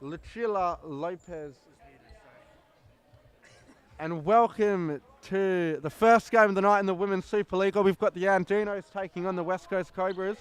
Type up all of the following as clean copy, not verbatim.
Lucilla Lopez. And welcome to the first game of the night in the Women's Supa-Liga. We've got the Andinas taking on the West Coast Cobras.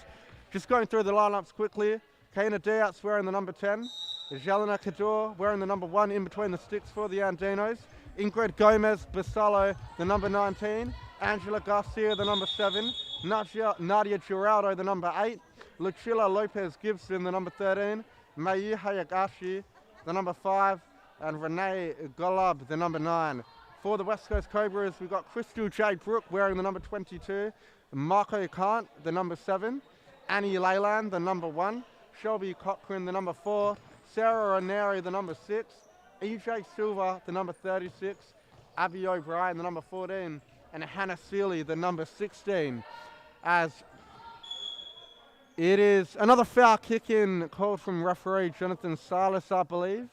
Just going through the lineups quickly. Kaina Diaz wearing the number 10. Jelena Cador wearing the number 1 in between the sticks for the Andinos. Ingrid Gomez Basalo, the number 19. Angela Garcia, the number 7. Nadia Giraldo, the number 8. Lucilla Lopez Gibson, the number 13. Mayu Hayagashi, the number 5. And Renee Golub, the number 9. For the West Coast Cobras, we've got Crystal Jade Brooke wearing the number 22. Marco Kant, the number 7. Annie Leyland, the number 1. Shelby Cochran, the number 4. Sarah Ranieri, the number 6. EJ Silva, the number 36. Abby O'Brien, the number 14. And Hannah Seeley, the number 16. As it is another foul kick-in called from referee Jonathan Silas, I believe.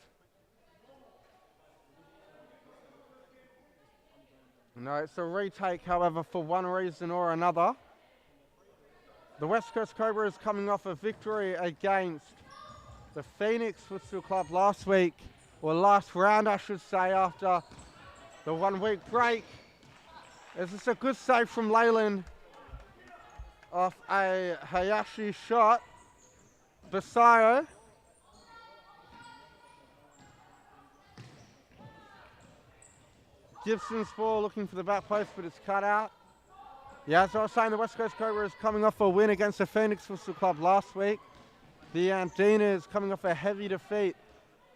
No, it's a retake, however, for one reason or another. The West Coast Cobras coming off a victory against the Phoenix Football Club last week, or last round, I should say, after the 1 week break. Is this a good save from Leyland off a Hayashi shot? Basayo. Gibson's ball looking for the back post, but it's cut out. Yeah, as I was saying, the West Coast Cobras coming off a win against the Phoenix Football Club last week. The Andinas coming off a heavy defeat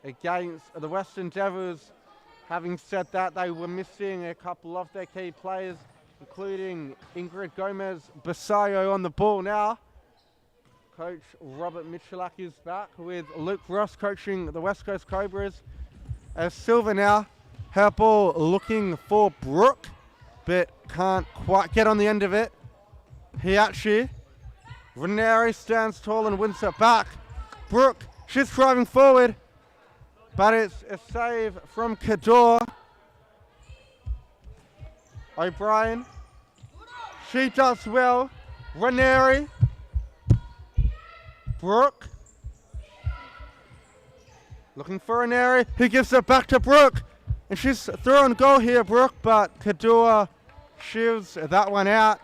against the Western Devils. Having said that, they were missing a couple of their key players, including Ingrid Gomez Basayo on the ball now. Coach Robert Michalak is back with Luke Ross coaching the West Coast Cobras. As Silva now, her ball looking for Brooke, but can't quite get on the end of it. Hiachi. Ranieri stands tall and wins it back. Brooke, she's driving forward, but it's a save from Cador. O'Brien, she does well. Ranieri, Brooke, looking for Ranieri, who gives it back to Brooke. And she's throwing goal here, Brooke, but Cador shields that one out.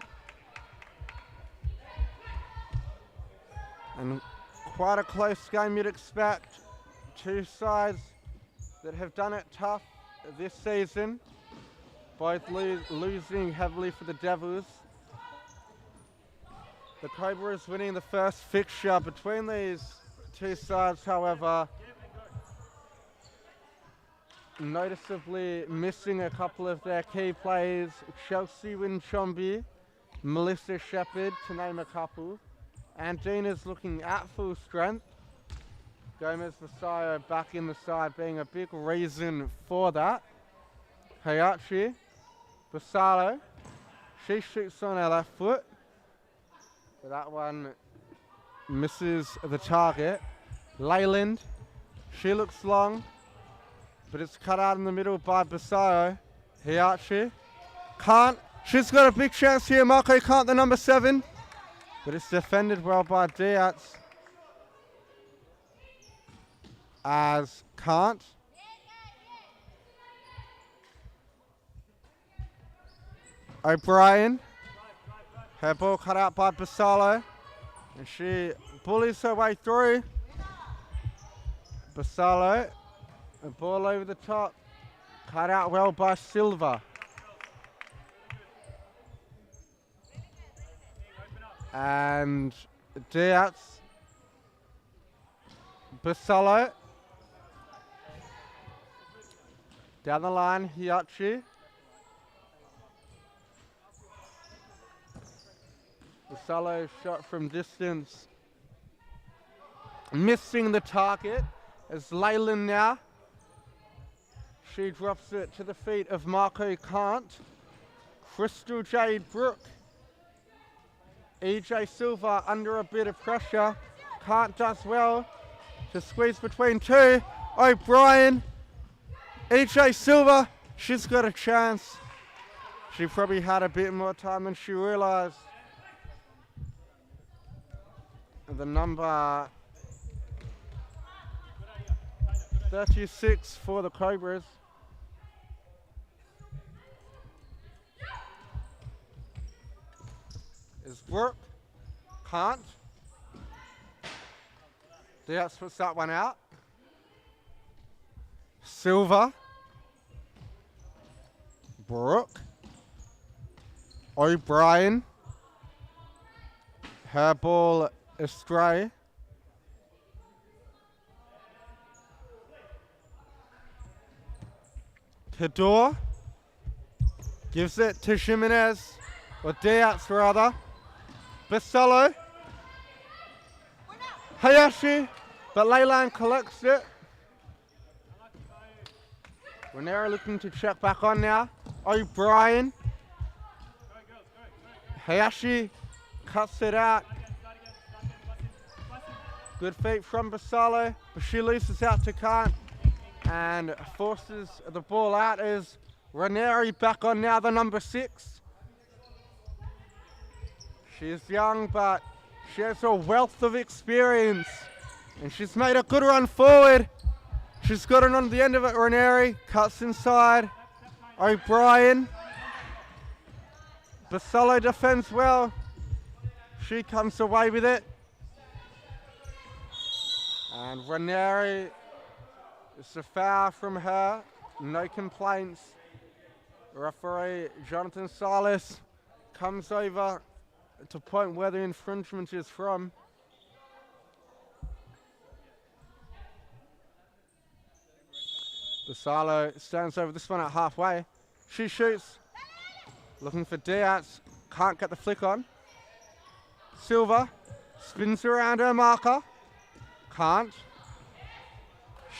And quite a close game you'd expect. Two sides that have done it tough this season, both losing heavily for the Devils. The Cobras winning the first fixture between these two sides, however, noticeably missing a couple of their key players. Chelsea Winchombi, Melissa Shepherd, to name a couple. Andina's looking at full strength. Gomez Basayo back in the side being a big reason for that. Hayachi, Basalo, she shoots on her left foot. But that one misses the target. Leyland, she looks long, but it's cut out in the middle by Basayo. Hiachi can't. She's got a big chance here. Marco can't, the number 7. But it's defended well by Diaz. As can't. O'Brien. Her ball cut out by Basalo. And she bullies her way through. Basalo. A ball over the top. Cut out well by Silva. And Diaz. Basalo. Down the line, Hiachi. Basalo shot from distance. Missing the target as Leyland now. She drops it to the feet of Marco Kant. Crystal Jade Brooke. EJ Silva under a bit of pressure. Kant does well to squeeze between two. O'Brien. EJ Silva. She's got a chance. She probably had a bit more time than she realised. The number 36 for the Cobras. Is Brooke. Can't. Diaz puts that one out. Silva. Brooke. O'Brien. Her ball astray. Cador gives it to Jimenez, or Diaz rather. Basello. Hayashi, but Leyland collects it. Ranieri looking to check back on now. O'Brien. Hayashi cuts it out. Good feet from Basello, but she loses out to Kant and forces the ball out as Ranieri back on now, the number 6. She's young, but she has a wealth of experience. And she's made a good run forward. She's got it on the end of it, Ranieri. Cuts inside. O'Brien. Basello defends well. She comes away with it. And Ranieri, it's a foul from her. No complaints. Referee Jonathan Silas comes over to point where the infringement is from. Basello stands over this one at halfway. She shoots. Looking for Diaz. Can't get the flick on. Silva spins around her marker. Can't.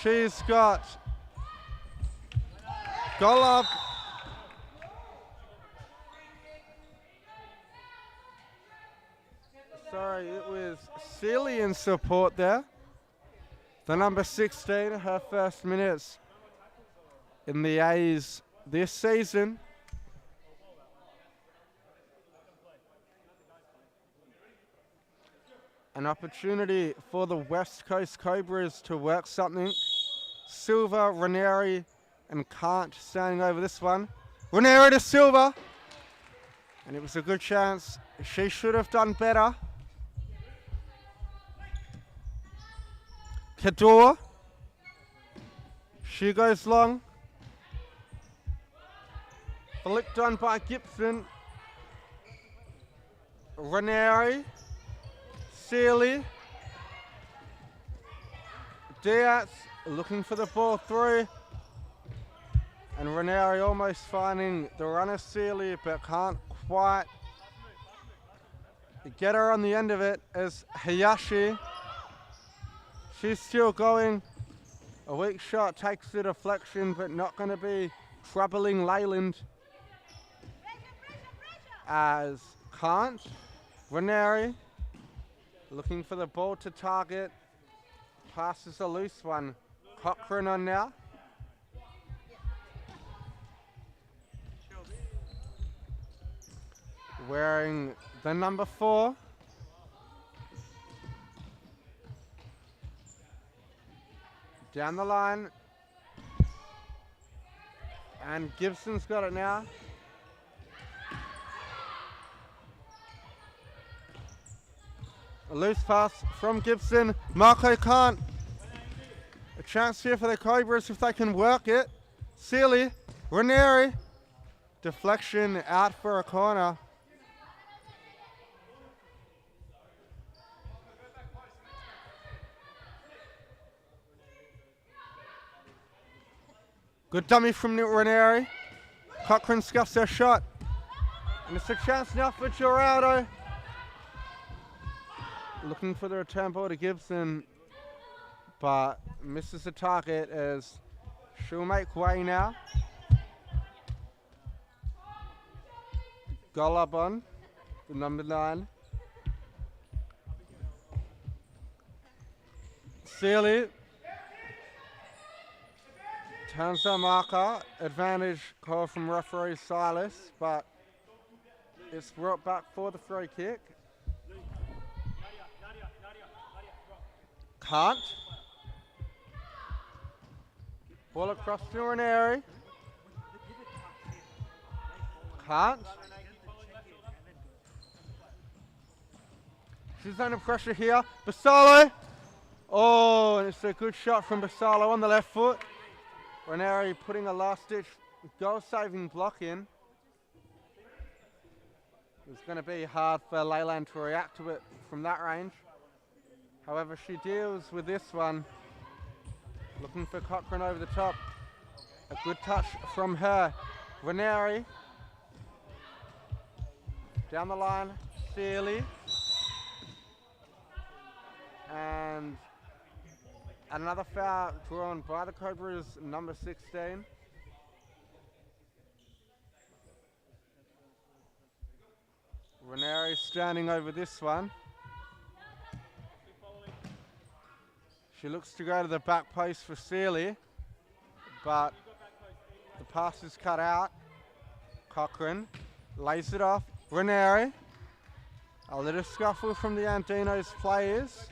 She's got Golub. Sorry, it was Sealy in support there. The number 16, her first minutes in the A's this season. An opportunity for the West Coast Cobras to work something. Silva, Ranieri, and Kant standing over this one. Ranieri to Silva. And it was a good chance. She should have done better. Cador. She goes long. Flicked on by Gibson. Ranieri. Sealy. Diaz looking for the ball through. And Ranieri almost finding the runner Sealy, but can't quite get her on the end of it as Hayashi. She's still going. A weak shot takes the deflection, but not going to be troubling Leyland. As Kant, Ranieri looking for the ball to target. Passes a loose one. Cochrane on now. Wearing the number 4. Down the line. And Gibson's got it now. A loose pass from Gibson. Marco Kant. A chance here for the Cobras if they can work it. Sealy. Ranieri. Deflection out for a corner. Good dummy from Ranieri. Cochrane scuffs her shot. And it's a chance now for Geraldo. Looking for the return ball to Gibson, but misses the target as she'll make way now. Golub on, the number 9. Sealy turns her marker. Advantage call from referee Silas, but it's brought back for the free kick. Kant. Ball across to Ranieri. Can't. She's under pressure here. Basalo. Oh, and it's a good shot from Basalo on the left foot. Ranieri putting a last-ditch goal-saving block in. It's going to be hard for Leyland to react to it from that range. However, she deals with this one. Looking for Cochrane over the top. A good touch from her. Ranieri. Down the line, Sealy. And another foul drawn by the Cobras, number 16. Ranieri standing over this one. She looks to go to the back post for Sealy, but the pass is cut out. Cochrane lays it off. Ranieri. A little scuffle from the Andinos players,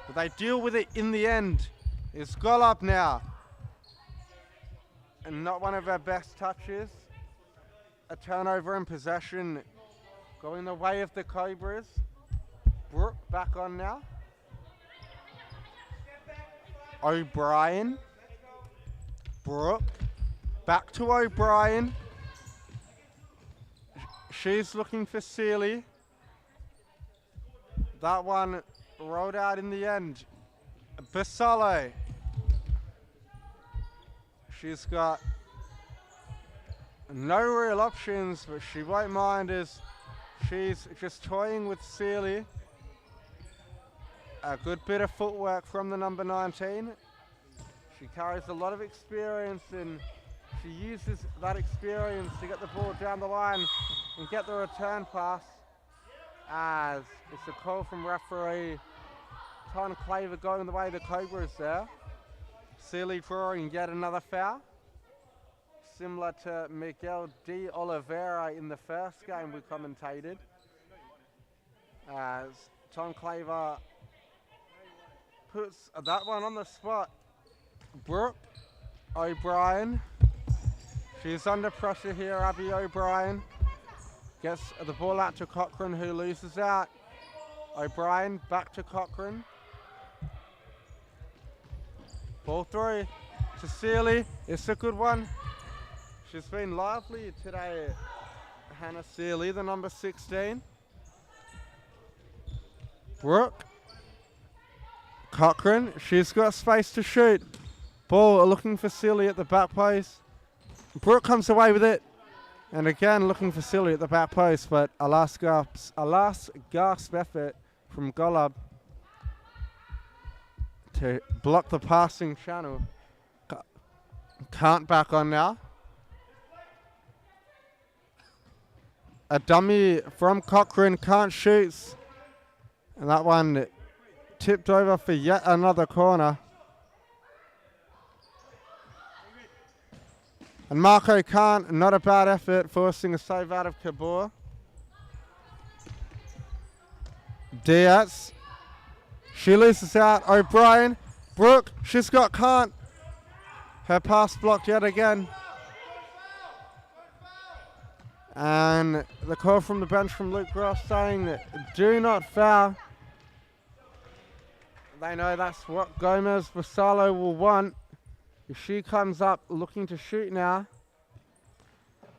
but they deal with it in the end. It's goal up now. And not one of our best touches. A turnover in possession going the way of the Cobras. Brooke back on now. O'Brien. Brooke. Back to O'Brien. She's looking for Sealy. That one rolled out in the end. Basalo. She's got no real options, but she won't mind as she's just toying with Sealy. A good bit of footwork from the number 19. She carries a lot of experience and she uses that experience to get the ball down the line and get the return pass, as it's a call from referee Ton Claver going the way of the Cobras there. Sealy drawing yet another foul, similar to Miguel de Oliveira in the first game we commentated, as Ton Claver puts that one on the spot. Brooke O'Brien. She's under pressure here, Abby O'Brien. Gets the ball out to Cochrane, who loses out. O'Brien back to Cochrane. Ball through to Sealy. It's a good one. She's been lively today, Hannah Sealy, the number 16. Brooke. Cochrane. She's got space to shoot. Ball looking for Sealy at the back post. Brooke comes away with it. And again, looking for Sealy at the back post, but a last gasp effort from Golub to block the passing channel. Can't back on now. A dummy from Cochrane, can't shoots. And that one tipped over for yet another corner. And Marco can't, not a bad effort, forcing a save out of Kabor. Diaz. She loses out. O'Brien. Brooke. She's got can't. Her pass blocked yet again. And the call from the bench from Luke Ross saying, do not foul. They know that's what Gomez Basalo will want. If she comes up looking to shoot now.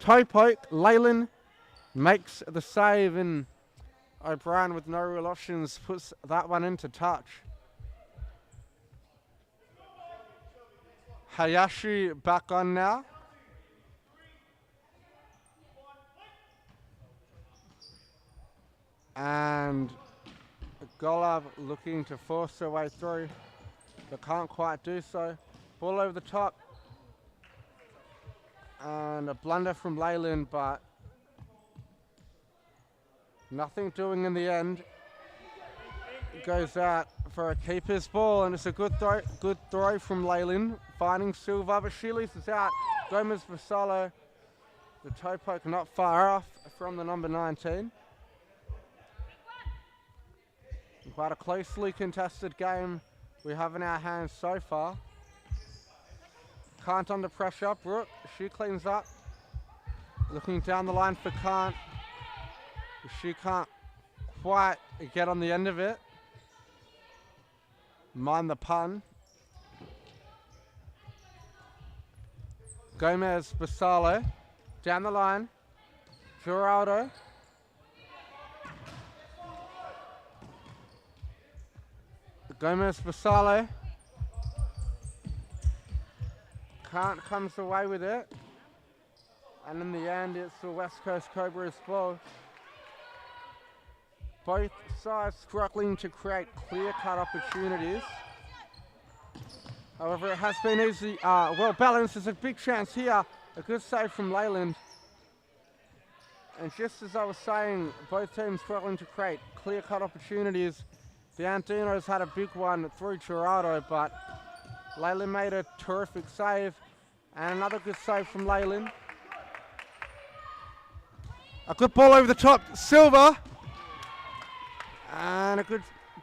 Toe poke, Leyland makes the save, and O'Brien with no real options puts that one into touch. Hayashi back on now. And Golub looking to force her way through, but can't quite do so. Ball over the top. And a blunder from Leyland, but nothing doing in the end. Goes out for a keeper's ball, and it's a good throw from Leyland, finding Silva, but she loses out. Gomez Vassallo, the toe poke not far off from the number 19. Quite a closely contested game we have in our hands so far. Can't under pressure. Brooke, she cleans up. Looking down the line for Can't. She can't quite get on the end of it. Mind the pun. Gomez Basalo. Down the line. Geraldo. Gomez Basalo. Can't comes away with it. And in the end, it's the West Coast Cobras ball. Both sides struggling to create clear-cut opportunities. However, it has been easy, well balanced. There's a big chance here. A good save from Leyland. And just as I was saying, both teams struggling to create clear-cut opportunities. The Andinas had a big one through Geraldo, but Leyland made a terrific save. And another good save from Leyland. A good ball over the top, Silva. And a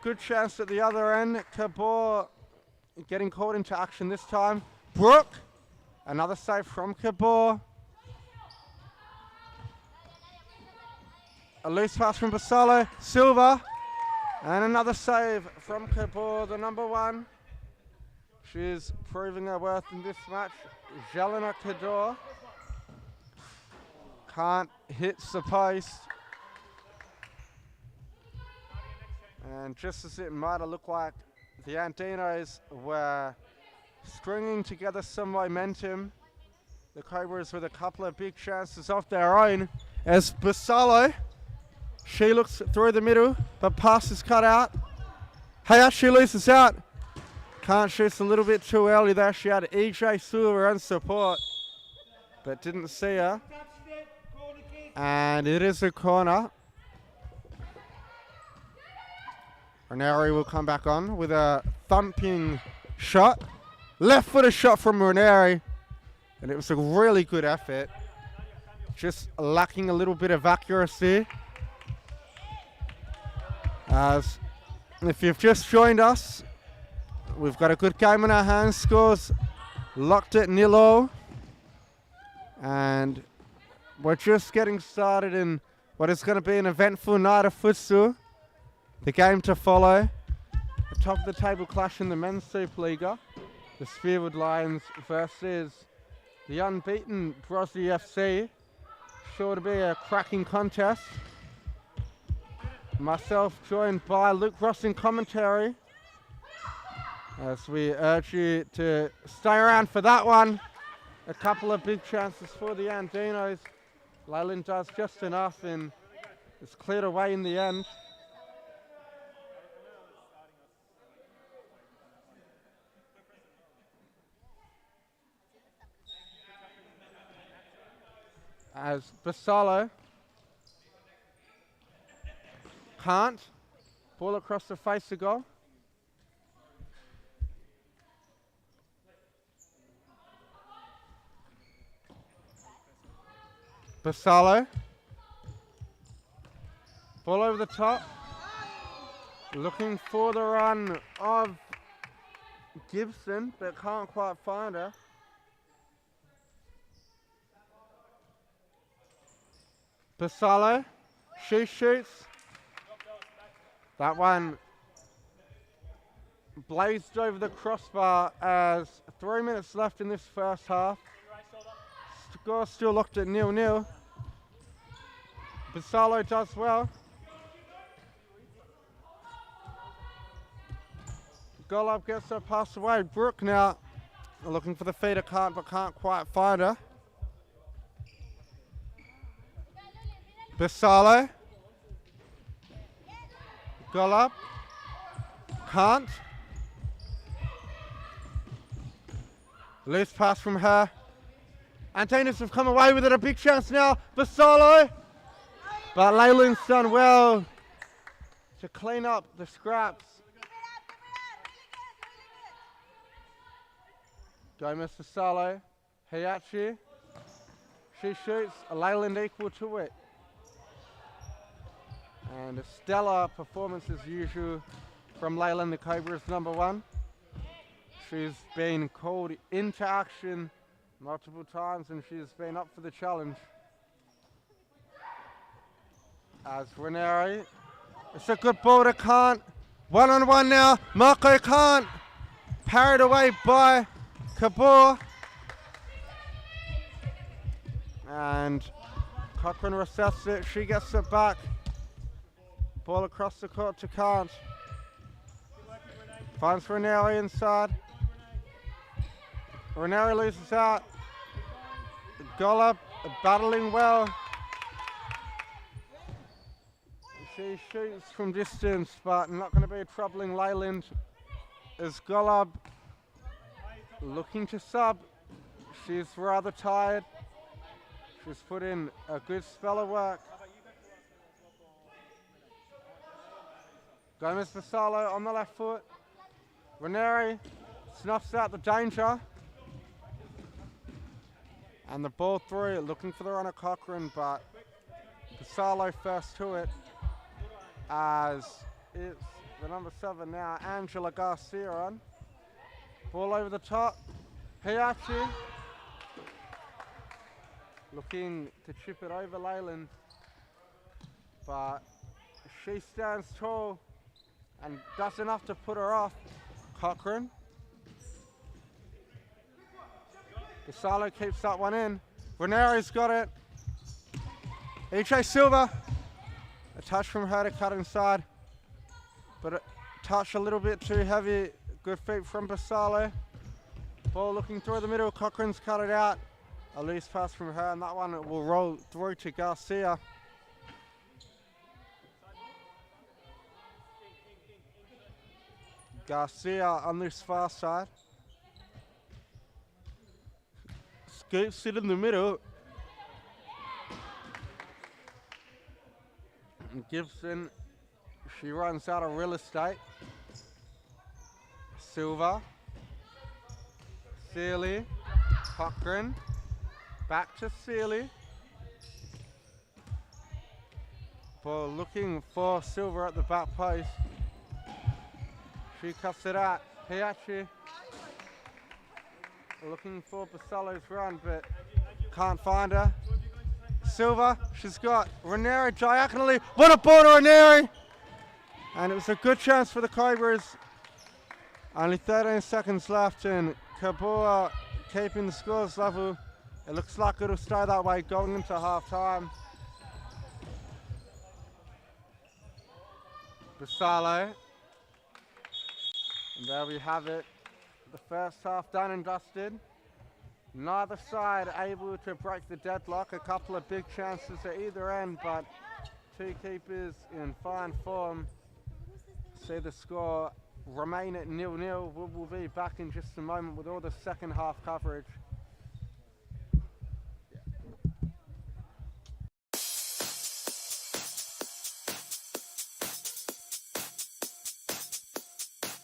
good chance at the other end. Cabor getting caught into action this time. Brooke, another save from Cabor. A loose pass from Basalo, Silva. And another save from Cabor, the number one. She's proving her worth in this match. Jelena Cador. Can't hit the post. And just as it might have looked like the Andinos were stringing together some momentum, the Cobras with a couple of big chances of their own. As Basalo, she looks through the middle, but pass is cut out. Hayashi loses out. Can't shoot a little bit too early there. She had EJ Silva on support, but didn't see her. And it is a corner. Ranieri will come back on with a thumping shot. Left-footed shot from Ranieri. And it was a really good effort. Just lacking a little bit of accuracy. As if you've just joined us, we've got a good game in our hands. Scores locked at 0-0. And we're just getting started in what is going to be an eventful night of futsal. The game to follow, the top of the table clash in the men's Supa-Liga. The Spearwood Lions versus the unbeaten Brosy FC. Sure to be a cracking contest. Myself joined by Luke Ross in commentary. As we urge you to stay around for that one. A couple of big chances for the Andinos. Leyland does just enough and it's cleared away in the end. As Basalo can't. Ball across the face of goal. Basalo. Ball over the top. Looking for the run of Gibson, but can't quite find her. Basalo. She shoots. That one blazed over the crossbar as 3 minutes left in this first half. Score still locked at 0-0. Basalo does well. Golub gets her pass away. Brooke now looking for the feeder, but can't quite find her. Basalo. Golub. Can't. Loose pass from her. Andinas have come away with it, a big chance now. Basalo. But Leyland's done well to clean up the scraps. Gomez Basalo. Hayachi. She shoots. Leyland equal to it. And a stellar performance as usual from Leyland, the Cobras number one. She's been called into action multiple times and she's been up for the challenge. As Ranieri, it's a good ball to Kant. 1-on-1 now. Marco Kant parried away by Kabor. And Cochrane resets it. She gets it back. Ball across the court to Kant. Finds Ranieri inside. Ranieri loses out. Golub battling well. She shoots from distance, but not going to be troubling Leyland. As Golub looking to sub. She's rather tired. She's put in a good spell of work. Gomez Vassallo on the left foot. Ranieri snuffs out the danger. And the ball through, looking for the run at Cochrane, but Vassallo first to it. As it's the number 7 now, Angela Garcia on. Ball over the top. Hiachi looking to chip it over Leyland, but she stands tall and does enough to put her off. Cochrane. Vassallo keeps that one in. Ranieri's got it. EJ Silva. A touch from her to cut inside, but a touch a little bit too heavy. Good feet from Vassallo. Ball looking through the middle. Cochrane's cut it out. A loose pass from her, and that one will roll through to Garcia. Garcia on this far side. Scoops it in the middle. Gibson, she runs out of real estate. Silva. Sealy. Cochrane. Back to Sealy. Ball looking for Silva at the back post. She cuts it out. Hiachi looking for Vassallo's run, but can't find her. Silva, she's got Ranieri diagonally. What a ball to Ranieri! And it was a good chance for the Cobras. Only 13 seconds left, and Kabua keeping the scores level. It looks like it'll stay that way going into half time. Vassallo. And there we have it. The first half done and dusted. Neither side able to break the deadlock. A couple of big chances at either end, but two keepers in fine form. See the score remain at 0-0. We'll be back in just a moment with all the second half coverage.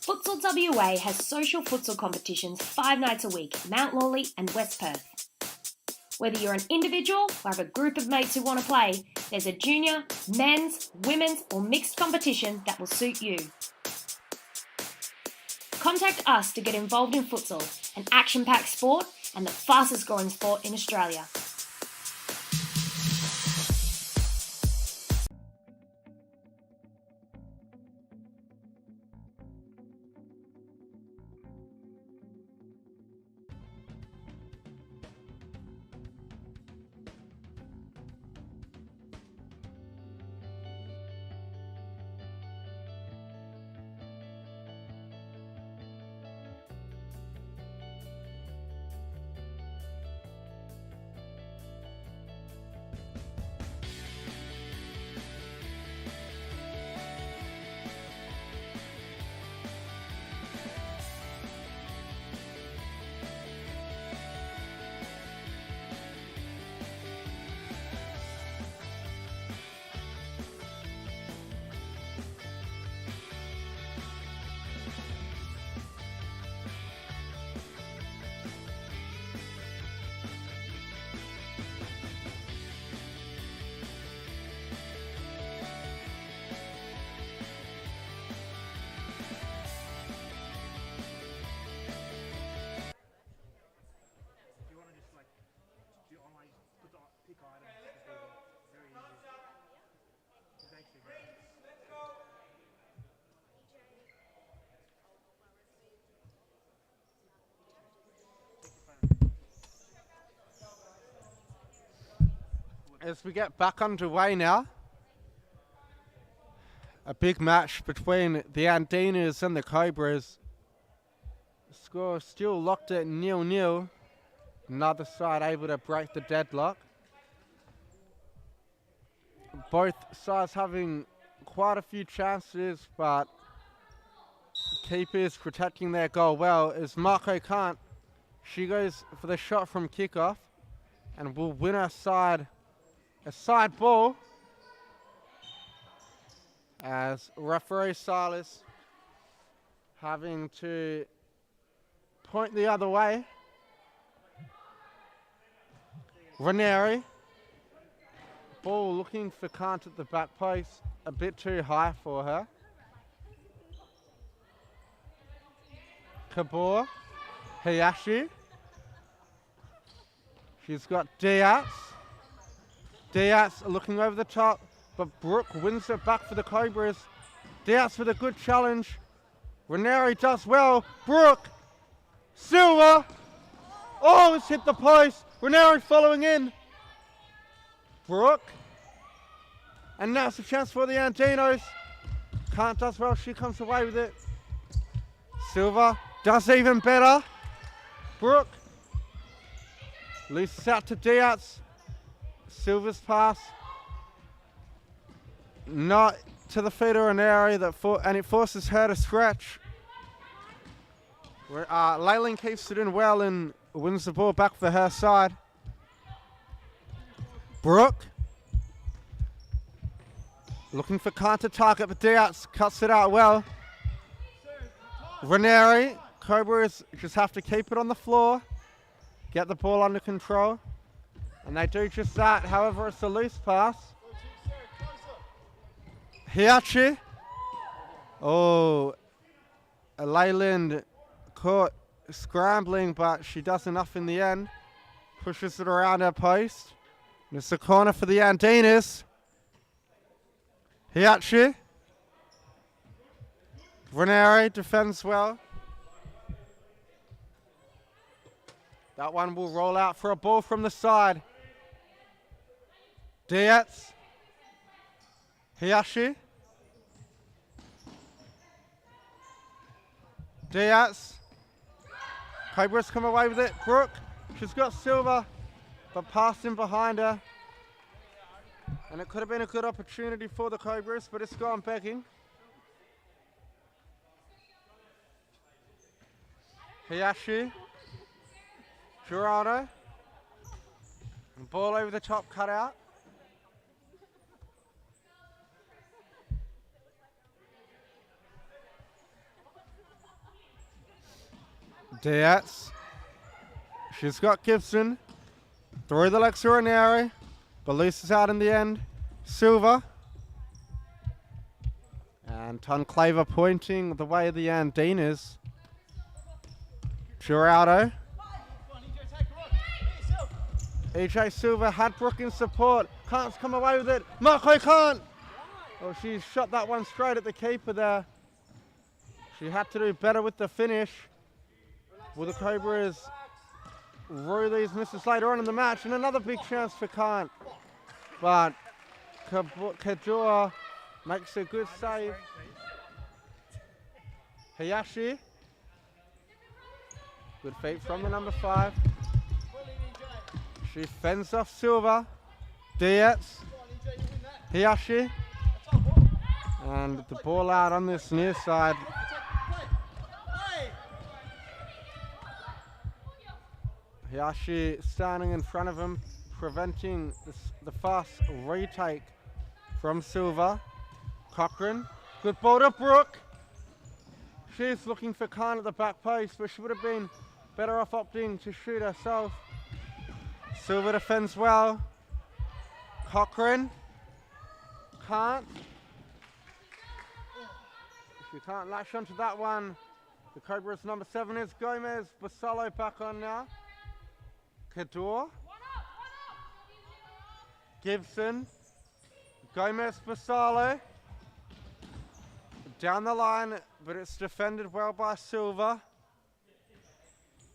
Futsal WA has social futsal competitions 5 nights a week, Mount Lawley and West Perth. Whether you're an individual or have a group of mates who want to play, there's a junior, men's, women's or mixed competition that will suit you. Contact us to get involved in futsal, an action-packed sport and the fastest growing sport in Australia. as we get back underway now. A big match between the Andinas and the Cobras. Score still locked at 0-0. Another side able to break the deadlock. Both sides having quite a few chances, but keepers protecting their goal well. As Marco can't, she goes for the shot from kickoff and will win her side a side ball, as referee Silas having to point the other way. Ranieri, ball looking for Kant at the back post, a bit too high for her. Kabor, Hayashi. She's got Diaz. Diaz looking over the top, but Brooke wins it back for the Cobras. Diaz with a good challenge. Ranieri does well. Brooke, Silva. Oh, it's hit the post. Ranieri following in. Brooke. And now it's a chance for the Andinos. Kant does well, she comes away with it. Silva does even better. Brooke. Looses out to Diaz. Silva's pass. Not to the feet of Ranieri, and it forces her to stretch. Leyland keeps it in well and wins the ball back for her side. Brooke. Looking for counter target, but Diaz cuts it out well. Ranieri, Cobras just have to keep it on the floor, get the ball under control, and they do just that. However, it's a loose pass. Hiachi. Oh, Leyland caught scrambling, but she does enough in the end. Pushes it around her post. And it's a corner for the Andinas. Hiachi. Ranieri defends well. That one will roll out for a ball from the side. Diaz. Hiashi. Diaz. Cobras come away with it. Brooke. She's got Silva, but passed in behind her. And it could have been a good opportunity for the Cobras, but it's gone begging. Hiyashi. Girardo. And ball over the top, cut out. Diaz. She's got Gibson. Through the legs to Ranieri. But looses out in the end. Silva. And Tonclaver pointing the way of the Andinas. Girardo. EJ Silva had Brooke in support. Can't come away with it. Marco can't. Oh, she shot that one straight at the keeper there. She had to do better with the finish. Will the Cobras rue these misses later on in the match? And another big chance for Kant. But Kadua makes a good save. Hayashi. Good feet from the number 5. She fends off Silva. Diaz. Hiyashi. And the ball out on this near side. Hiyashi standing in front of him, preventing the fast retake from Silva. Cochran. Good ball to Brooke. She's looking for Khan at the back post, but she would have been better off opting to shoot herself. Silva defends well. Cochran. Can't. If you can't latch onto that one, the Cobras number 7 is Gomez. Basalo back on now. Kador. Gibson. Gomez Basalo. Down the line, but it's defended well by Silva.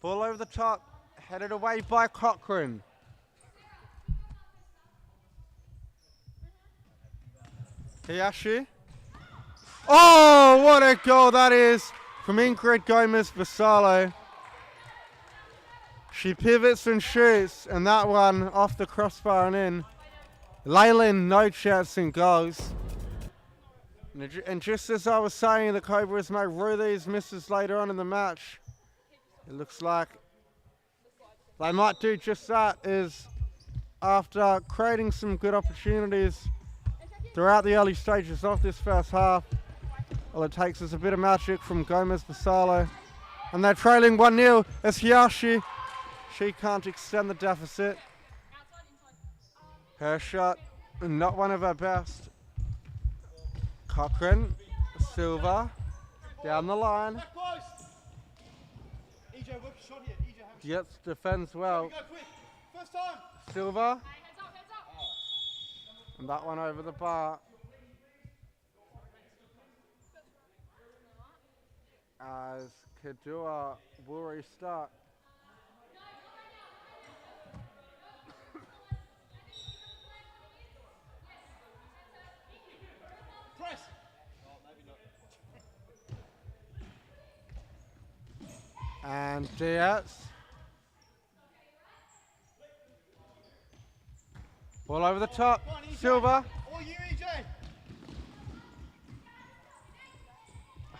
Ball over the top, headed away by Cochran. Hayashi. Oh, what a goal that is from Ingrid Gomez-Basalo. She pivots and shoots, and that one off the crossbar and in. Leyland, no chance in goals. And just as I was saying, the Cobras may rue these misses later on in the match. It looks like they might do just that, is after creating some good opportunities throughout the early stages of this first half. All it takes is a bit of magic from Gomez-Basalo. And they're trailing 1-0 as Hayashi. She can't extend the deficit. Her shot, not one of her best. Cochrane, Silva, down the line. Gets, defends well. Silva. And that one over the bar. As Kadua will restart. Press. And Diaz. Ball over the top. Silva. Or you, EJ.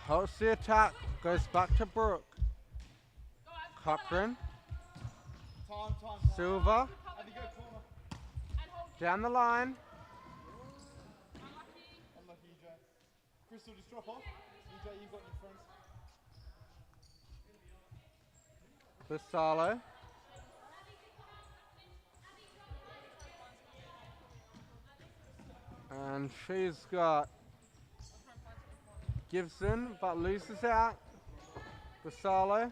Holds the attack. Goes back to Brooke. Cochrane. Time. Silva. Have you go corner. Down the line. Unlucky, EJ. Crystal, just drop off. EJ, you've got your friends. Basalo. And she's got Gibson, but loses out. Basalo.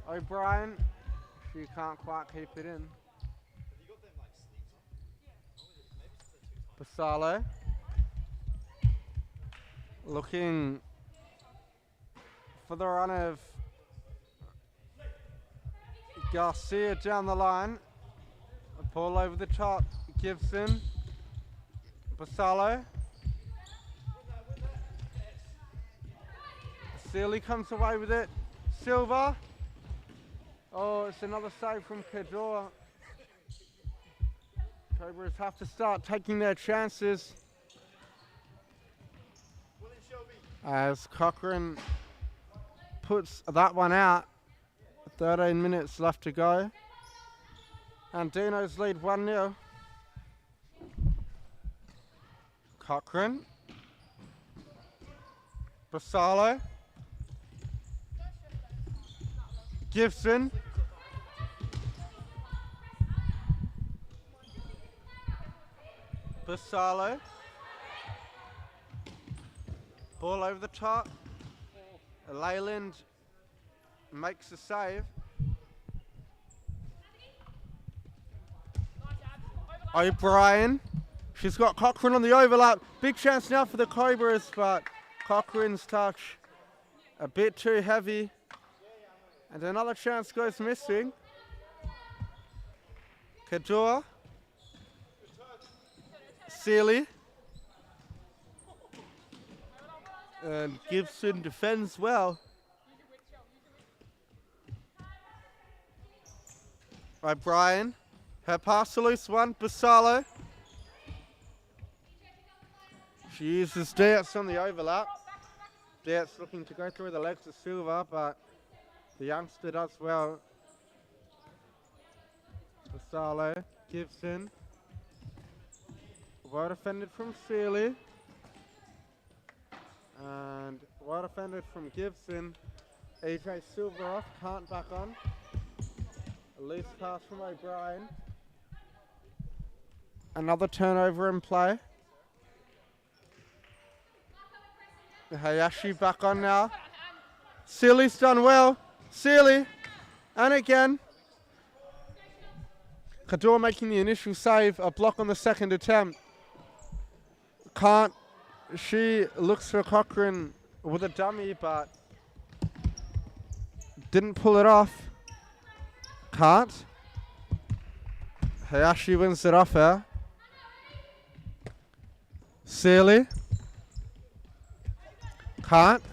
O'Brien. She can't quite keep it in. Basalo. Looking for the run of Garcia down the line. A ball over the top. Gibson. Basalo. Sealy comes away with it. Silva. Oh, it's another save from Kador. Cobras have to start taking their chances. As Cochrane puts that one out. 13 minutes left to go. Andinas lead 1-0. Cochrane. Basalo. Gibson. Basalo. Ball over the top. Leyland makes a save. O'Brien. She's got Cochrane on the overlap. Big chance now for the Cobras, but Cochrane's touch a bit too heavy. And another chance goes missing. Kadua. Sealy. And Gibson defends well. O'Brien. Her pass to loose one. Basalo. She uses Diaz on the overlap. Diaz looking to go through the legs of Silva, but the youngster does well. Basalo. Gibson. Well defended from Sealy. And well defended from Gibson. EJ Silva off, can't back on. A loose pass from O'Brien. Another turnover in play. Hayashi back on now. Sealy's done well. Sealy. And again. Kador making the initial save. A block on the second attempt. Can't. She looks for Cochrane with a dummy, but didn't pull it off. Can't. Hayashi wins it off her. Sealy. Can't.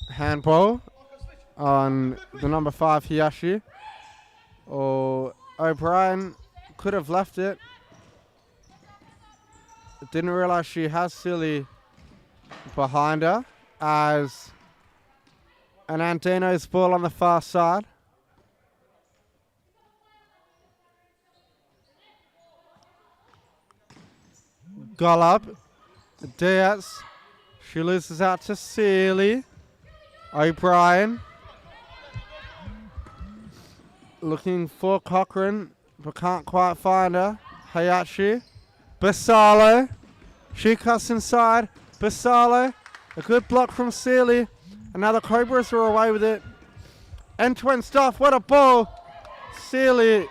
Handball on the number 5 Hiyashi. Or O'Brien could have left it. Didn't realize she has Silly behind her as an Andino's ball on the far side. Golub. Diaz. She loses out to Sealy. O'Brien. Looking for Cochrane, but can't quite find her. Hayashi. Basalo. She cuts inside. Basalo. A good block from Sealy. And now the Cobras are away with it. End-to-end stuff. What a ball. Sealy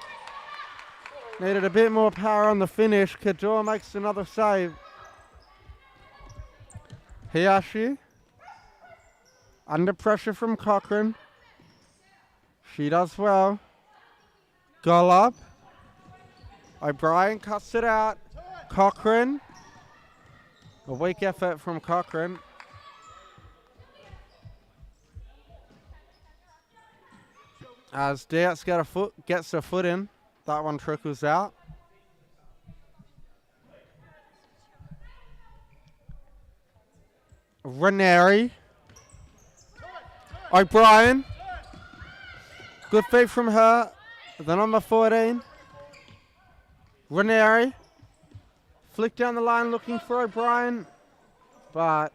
needed a bit more power on the finish. Kador makes another save. Hiyashi. Under pressure from Cochrane. She does well. Golub. O'Brien cuts it out. Cochrane. A weak effort from Cochrane. As Diaz gets her foot in. That one trickles out. Ranieri. O'Brien. Good feed from her. The number 14. Ranieri. Flick down the line looking for O'Brien. But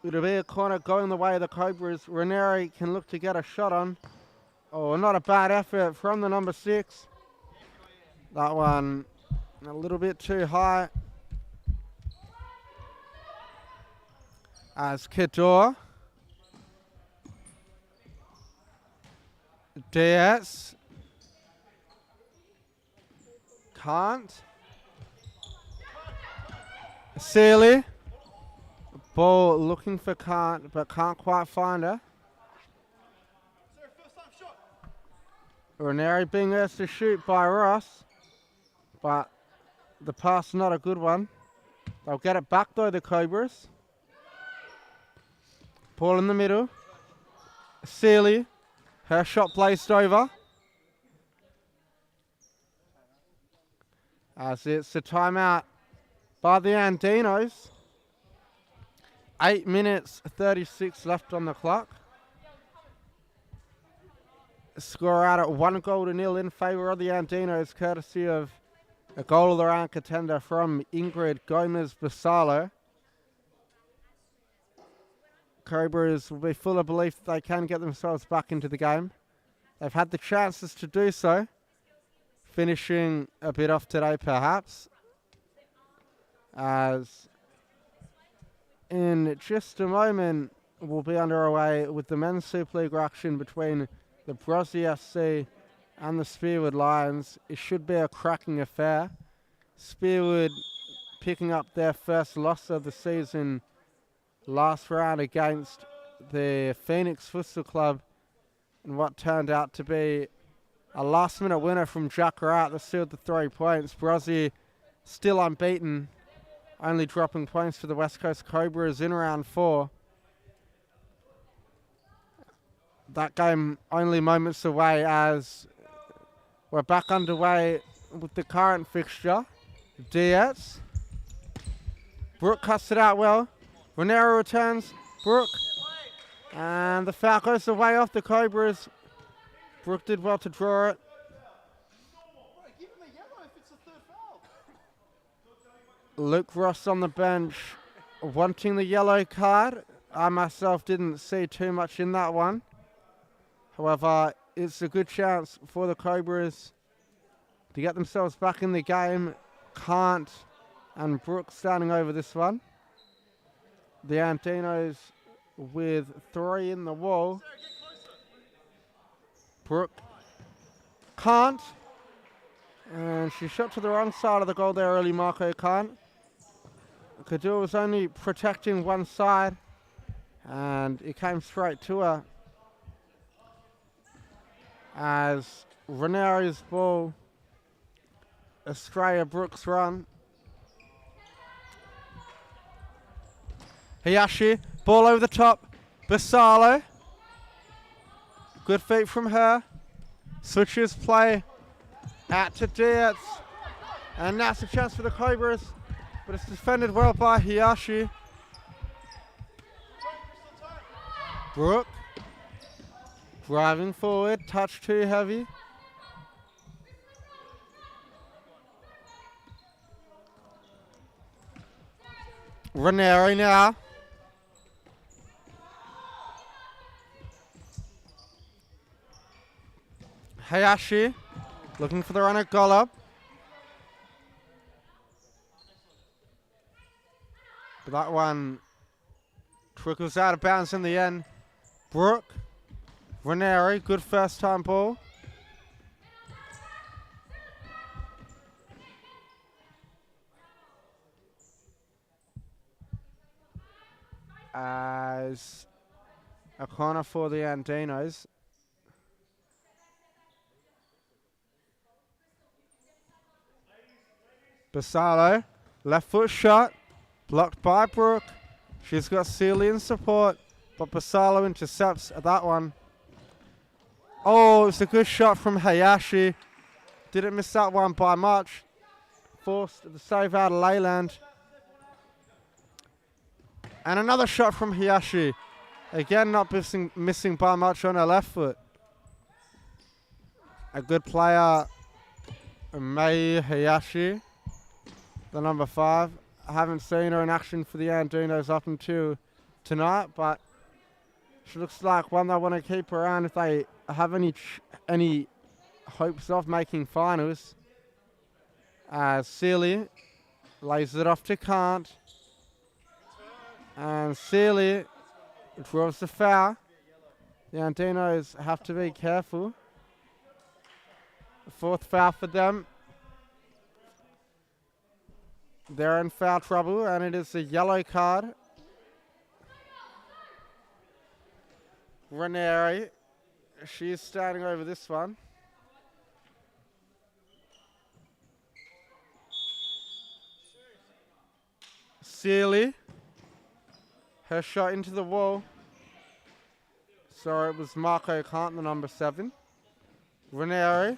it'll be a corner going the way of the Cobras. Ranieri can look to get a shot on. Oh, not a bad effort from the number 6. That one a little bit too high. As Kador. Diaz. Can't. Sealy. Ball looking for Can't, but can't quite find her. Ranieri being asked to shoot by Ross, but the pass not a good one. They'll get it back though, the Cobras. Ball in the middle. Sealy. Her shot blazed over. As it's a timeout by the Andinos. 8 minutes 36 left on the clock. Score out at 1-0 in favour of the Andinos, courtesy of a goal of the round contender from Ingrid Gomez-Basalo. Cobras will be full of belief that they can get themselves back into the game. They've had the chances to do so, finishing a bit off today perhaps, as in just a moment we'll be underway with the men's Supa-Liga action between the Brozzy SC and the Spearwood Lions. It should be a cracking affair. Spearwood picking up their first loss of the season last round against the Phoenix Futsal Club in what turned out to be a last-minute winner from Jack Rat that sealed the 3 points. Brozzy still unbeaten, only dropping points to the West Coast Cobras in round 4. That game only moments away as we're back underway with the current fixture. Diaz. Brooke cuts it out well. Ranieri returns. Brooke. And the foul goes away off the Cobras. Brooke did well to draw it. Luke Ross on the bench wanting the yellow card. I myself didn't see too much in that one. However, it's a good chance for the Cobras to get themselves back in the game. Can't and Brooke starting over this one. The Andinos with 3 in the wall. Brooke can't. And she shot to the wrong side of the goal there early, Marco can't. Kador was only protecting one side and it came straight to her as Ranieri's ball Australia Brooks run. Hayashi, ball over the top. Basalo. Good feet from her. Switches play out to Diaz. And that's a chance for the Cobras. But it's defended well by Hayashi. Brooke. Driving forward. Touch too heavy. Ranieri now. Hayashi looking for the run at Golub. But that one trickles out of bounds in the end. Brooke. Ranieri, good first time ball. As a corner for the Andinas. Basalo, left foot shot, blocked by Brooke. She's got Sealy in support, but Basalo intercepts that one. Oh, it's a good shot from Hayashi. Didn't miss that one by much. Forced the save out of Leyland. And another shot from Hayashi. Again, not missing by much on her left foot. A good player, Mei Hayashi, the number 5. I haven't seen her in action for the Andinos up until tonight, but she looks like one they want to keep around if they have any hopes of making finals. Sealy lays it off to Kant. And Sealy draws the foul. The Andinos have to be careful. The 4th foul for them. They're in foul trouble, and it is a yellow card. Ranieri, she's standing over this one. Sealy. Her shot into the wall. So it was Marco Kant, the number 7. Ranieri.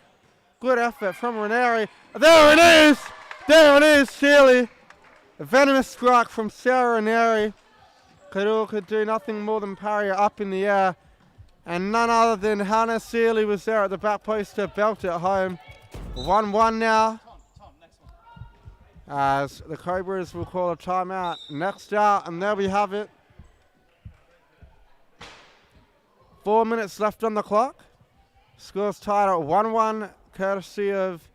Good effort from Ranieri. There it is! There it is, Sealy. A venomous strike from Sarah Ranieri. Could do nothing more than parry it up in the air. And none other than Hannah Sealy was there at the back post to belt it home. 1-1 now. As the Cobras will call a timeout next out, and there we have it. 4 minutes left on the clock. Score's tied at 1-1, courtesy of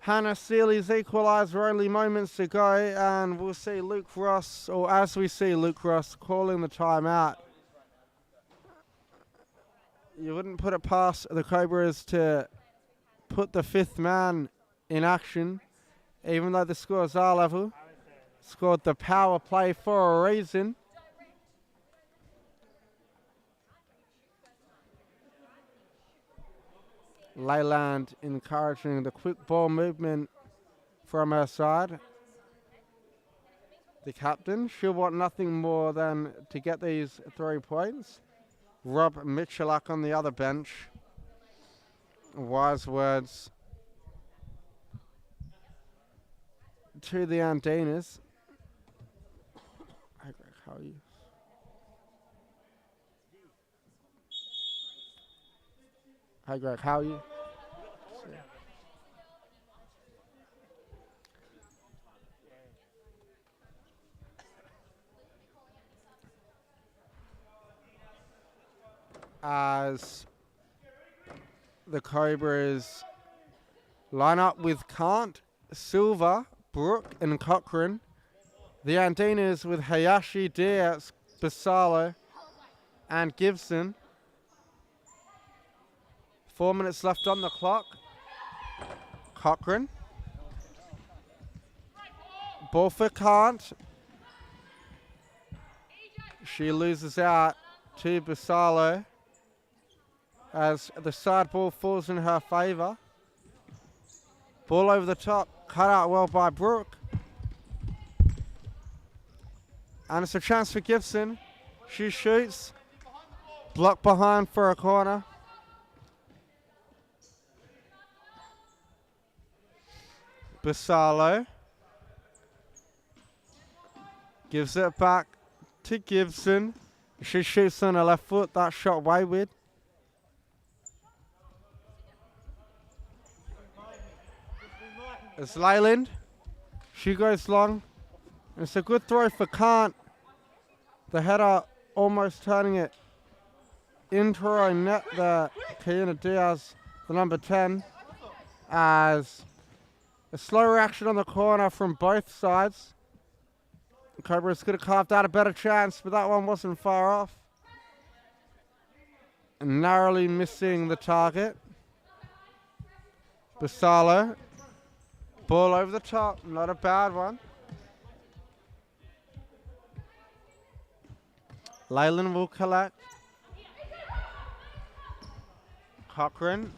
Hannah Sealy's equaliser only moments to go, and we'll see Luke Ross, or as we see Luke Ross calling the timeout. You wouldn't put it past the Cobras to put the 5th man in action, even though the scores are level. Scored the power play for a reason. Leyland encouraging the quick ball movement from her side. The captain, she'll want nothing more than to get these 3 points. Rob Michalak on the other bench. Wise words to the Andinas. Hi Greg, how are you? Hi Greg, how are you? As the Cobras line up with Kant, Silva, Brooke and Cochrane. The Andinas with Hayashi, Diaz, Basalo and Gibson. 4 minutes left on the clock. Cochrane. Ball for Kant. She loses out to Basalo as the side ball falls in her favour. Ball over the top, cut out well by Brooke. And it's a chance for Gibson. She shoots. Blocked behind for a corner. Basalo gives it back to Gibson. She shoots on her left foot. That shot wayward. It's Leyland. She goes long. It's a good throw for Kant. The header almost turning it into her own net there. Kiana Diaz, the number 10, as a slow reaction on the corner from both sides. Cobras could have carved out a better chance, but that one wasn't far off. Narrowly missing the target. Basalo. Ball over the top, not a bad one. Leyland will collect. Cochran.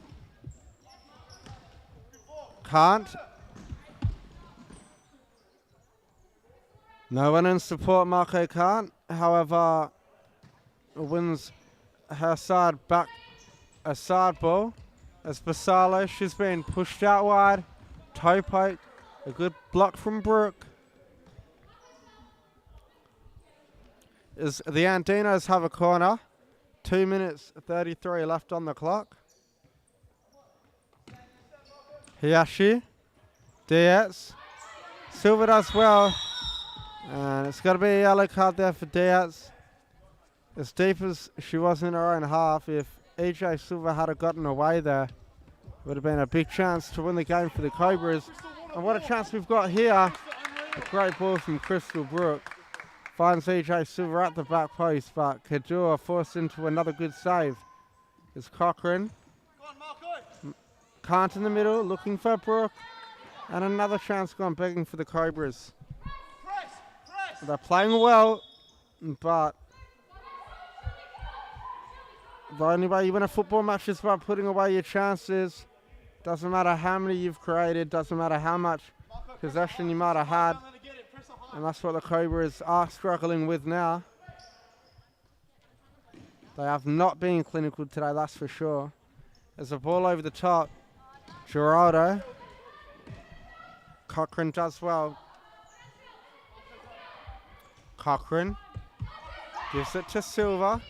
Can't. No one in support, Marco can't. However, wins her side back a side ball. As Basalo, she's been pushed out wide. Toe poke. A good block from Brooke. As the Andinas have a corner. 2 minutes 33 left on the clock. Hiyashi. Diaz. Silva does well. And it's got to be a yellow card there for Diaz. As deep as she was in her own half, if EJ Silva had gotten away there, it would have been a big chance to win the game for the Cobras. And what a chance we've got here. A great ball from Crystal Brook. Finds EJ Silva at the back post, but Kadua forced into another good save. It's Cochran. Kant in the middle, looking for Brook. And another chance gone begging for the Cobras. They're playing well, but the only way you win a football match is by putting away your chances. Doesn't matter how many you've created, doesn't matter how much possession you might have had. And that's what the Cobras are struggling with now. They have not been clinical today, that's for sure. There's a ball over the top. Geraldo. Cochran does well. Cochran gives it to Silva.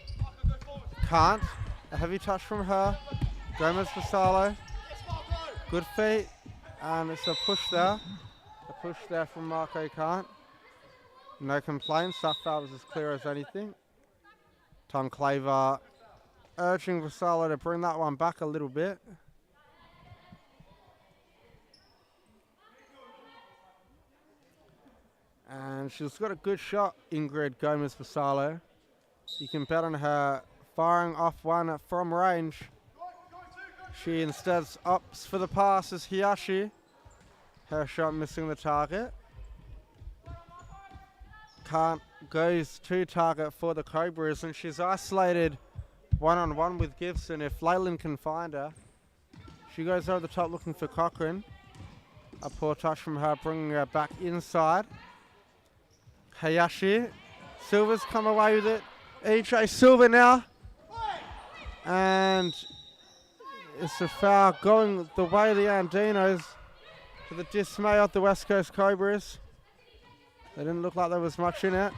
Can't. A heavy touch from her. Gomez Basalo. Good feet. And it's a push there. A push there from Marco Can't. No complaints. That foul was as clear as anything. Tom Claver urging Basalo to bring that one back a little bit. And she's got a good shot, Ingrid Gomez Basalo. You can bet on her firing off one from range. She instead opts for the pass as Hiyashi. Her shot missing the target. Can't goes to target for the Cobras, and she's isolated one-on-one with Gibson. If Leyland can find her, she goes over the top looking for Cochran. A poor touch from her, bringing her back inside. Hayashi. Silva's come away with it. EJ Silva now. And it's a foul going the way of the Andinos, to the dismay of the West Coast Cobras. They didn't look like there was much in it.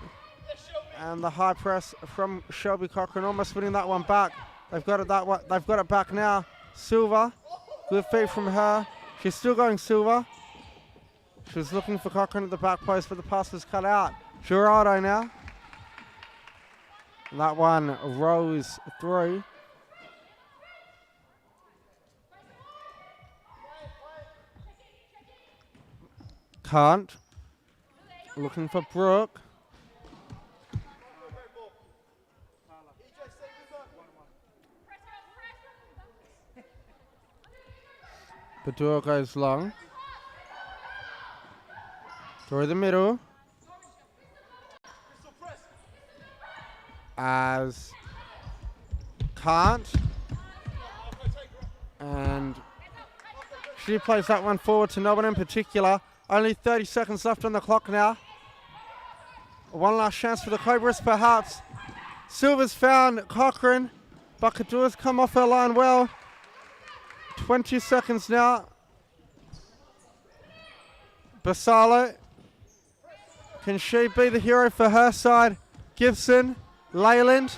And the high press from Shelby Cochran, almost winning that one back. They've got it back now. Silva. Good feed from her. She's still going Silva. She was looking for Cochran at the back post, but the pass was cut out. Gerardo now. That one rolls through. Can't. Looking for Brooke. Badua goes long. Through the middle. As Can't. And She plays that one forward to no one in particular. Only 30 seconds left on the clock now. One last chance for the Cobras, perhaps. Silver's found Cochrane. But Kadur's come off her line well. 20 seconds now. Basalo. Can she be the hero for her side? Gibson. Leyland.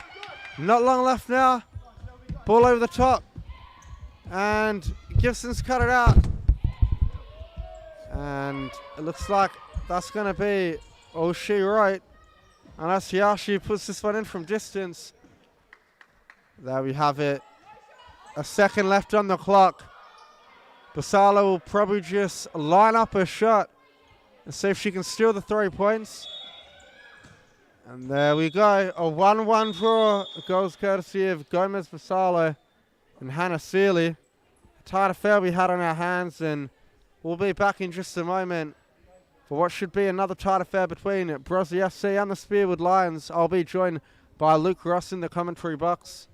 Not long left now. Ball over the top. And Gibson's cut it out. And it looks like that's going to be all she wrote. Unless Yashi puts this one in from distance. There we have it. A second left on the clock. Basalo will probably just line up her shot and see if she can steal the 3 points. And there we go. A 1-1 draw. Goals courtesy of Gomez Basalo and Hannah Seeley. A tight affair we had on our hands, and we'll be back in just a moment for what should be another tight affair between Brosy FC and the Spearwood Lions. I'll be joined by Luke Ross in the commentary box.